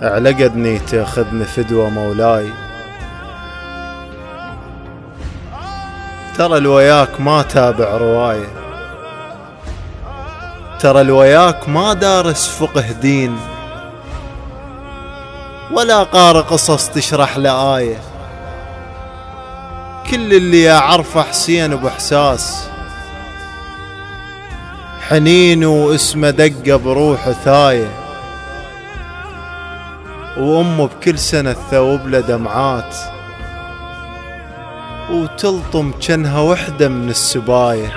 على قدني تاخذني فدوة مولاي. ترى الوياك ما تابع رواية، ترى الوياك ما دارس فقه دين، ولا قارئ قصص تشرح له آية. كل اللي أعرفه حسين بإحساس، حنين واسمه دقة بروحه ثاية، وأمه بكل سنة الثوب له دمعات، وتلطم جنها وحدة من السباية،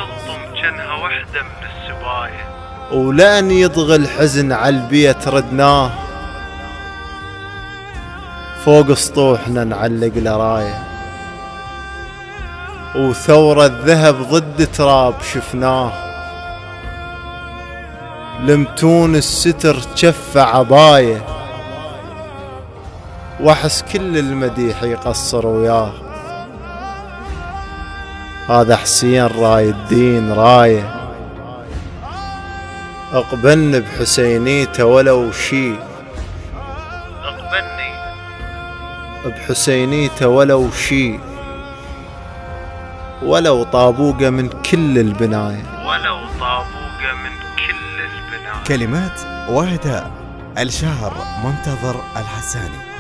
ولأن يطغى الحزن عالبيت ردناه، فوق سطوحنا نعلق لراية، وثورة الذهب ضد تراب شفناه، لمتون الستر جف عباية، واحس كل المديح يقصر وياه. هذا حسين راي الدين رايه، اقبلني بحسينيته ولو شي، اقبلني بحسينيته ولو شي، ولو طابوقة من كل البناية، ولو طابوقة من كل البناية. كلمات وهداء، الشاعر منتظر الحساني.